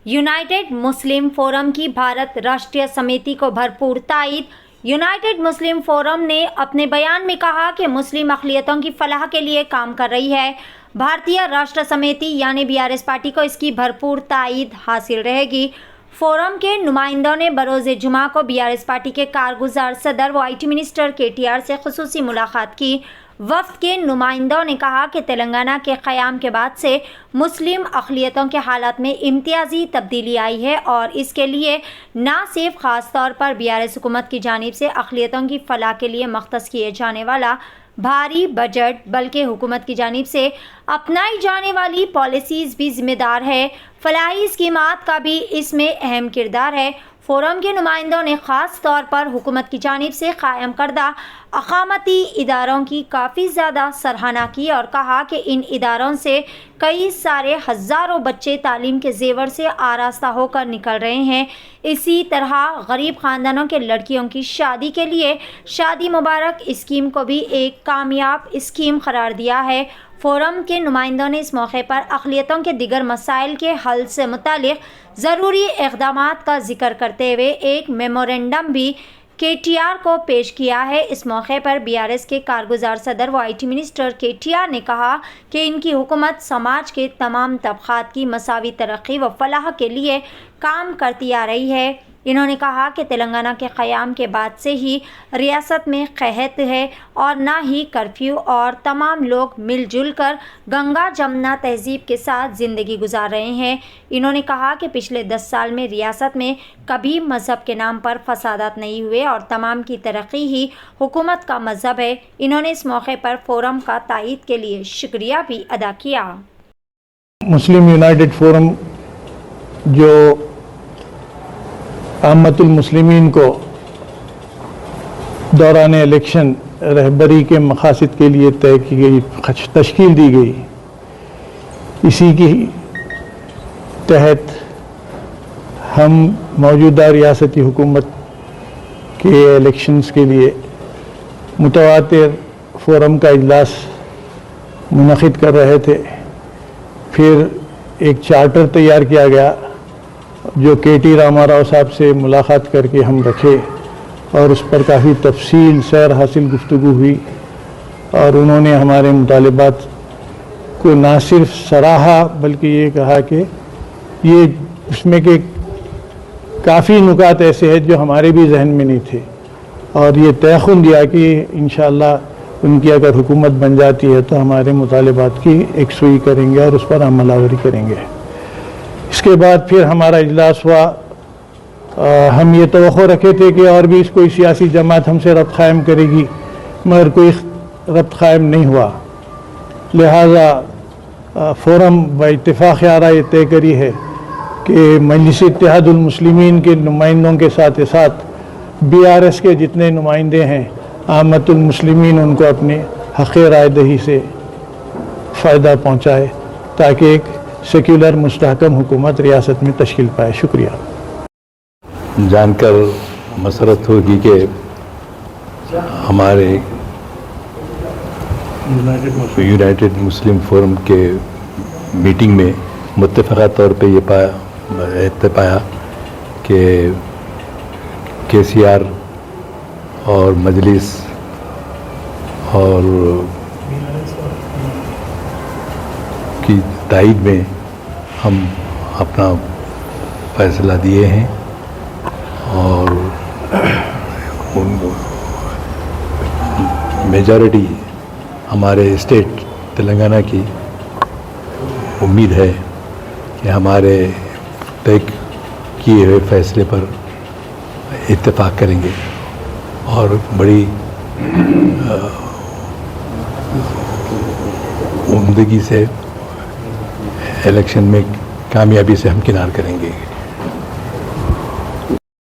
United मुस्लिम forum की भारत राष्ट्रीय समिति को भरपूर तायीद। यूनाइटेड मुस्लिम फोरम ने अपने बयान में कहा कि मुस्लिम अक़लियतों की फलाह के लिए काम कर रही है। भारतीय राष्ट्र समिति यानी बीआरएस पार्टी को इसकी भरपूर तायीद हासिल रहेगी। फोरम के नुमाइंदों ने बरोज़ जुमा को बीआरएस पार्टी के कारगुजार सदर व IT मिनिस्टर KTR से खुसूसी मुलाकात की। वफ़द के नुमाइंदों ने कहा कि तेलंगाना के क़याम के बाद से मुस्लिम अक़लियतों के हालात में इम्तियाज़ी तब्दीली आई है और इसके लिए न सिर्फ ख़ास तौर पर बीआरएस हुकूमत की जानिब से अक़लियतों की फ़लाह के लिए मख्तस किए जाने वाला भारी बजट बल्कि हुकूमत की जानिब से अपनाई जाने वाली पॉलिसीज़ भी ज़िम्मेदार है। फलाही स्कीमात का भी इसमें अहम किरदार है। फोरम के नुमाइंदों ने ख़ास तौर पर हुकूमत की जानिब से क़ायम करदा अक़ामती इदारों की काफ़ी ज़्यादा सराहना की और कहा कि इन इदारों से कई सारे हज़ारों बच्चे तालीम के ज़ेवर से आरास्ता होकर निकल रहे हैं। इसी तरह गरीब ख़ानदानों के लड़कियों की शादी के लिए शादी मुबारक स्कीम को भी एक कामयाब स्कीम करार दिया है। फोरम के नुमाइंदों ने इस मौके पर अक़लियतों के दिगर मसाइल के हल से मुतालिक ज़रूरी इक़दामात का जिक्र करते हुए एक मेमोरेंडम भी KTR को पेश किया है। इस मौके पर बीआरएस के कारगुजार सदर व IT मिनिस्टर KTR ने कहा कि इनकी हुकूमत समाज के तमाम तबक़ात की मसावी तरक्की व फलाह के लिए काम करती आ रही है। इन्होंने कहा कि तेलंगाना के क़याम के बाद से ही रियासत में क़हत है और ना ही कर्फ्यू और तमाम लोग मिलजुल कर गंगा जमुना तहज़ीब के साथ ज़िंदगी गुजार रहे हैं। इन्होंने कहा कि पिछले 10 साल में रियासत में कभी मज़हब के नाम पर फसादात नहीं हुए और तमाम की तरक्की ही हुकूमत का मज़हब है। इन्होंने इस मौके पर फोरम का तायीद के लिए शुक्रिया भी अदा किया। मुस्लिम यूनाइटेड फोरम जो आमतुल मुस्लिमीन को दौरान इलेक्शन रहबरी के मकासद के लिए तय की गई तश्कील दी गई, इसी की तहत हम मौजूदा रियासती हुकूमत के इलेक्शंस के लिए मुतवातिर फोरम का इजलास मुनक़िद कर रहे थे। फिर एक चार्टर तैयार किया गया जो KT रामाराव साहब से मुलाकात करके हम रखे और उस पर काफ़ी तफसील सैर हासिल गुफ्तगू हुई और उन्होंने हमारे मुतालिबात को ना सिर्फ सराहा बल्कि ये कहा कि ये उसमें के काफ़ी नुकात ऐसे हैं जो हमारे भी जहन में नहीं थे और ये तयख़ुन दिया कि इंशाअल्लाह उनकी अगर हुकूमत बन जाती है तो हमारे मुतालिबात की एकसुई करेंगे और उस पर अमलावरी करेंगे। इसके बाद फिर हमारा इजलास हुआ। हम ये तवक्को रखे थे कि और भी कोई सियासी जमात हमसे रब्त क़ायम करेगी, मगर कोई रब्त क़ायम नहीं हुआ। लिहाजा फोरम व इत्तेफ़ाक़ आरा ये तय करी है कि मजलिस इत्तेहादुल मुस्लिमीन के नुमाइंदों के साथ BRS के जितने नुमाइंदे हैं आमतुल मुस्लिमीन उनको अपने हक़ राय दही से फ़ायदा पहुँचाए ताकि एक सेक्युलर मुस्तहकम हुकूमत रियासत में तश्कील पाए। शुक्रिया। जानकर मसरत होगी कि हमारे यूनाइटेड मुस्लिम फोरम के मीटिंग में मुत्तफ़क़ा तौर पे ये पाया कि KCR और मजलिस और की तायीद में हम अपना फ़ैसला दिए हैं और मेजॉरिटी हमारे स्टेट तेलंगाना की उम्मीद है कि हमारे तय किए हुए फ़ैसले पर इत्तेफाक करेंगे और बड़ी उम्दगी से इलेक्शन में कामयाबी से हमकिनार करेंगे।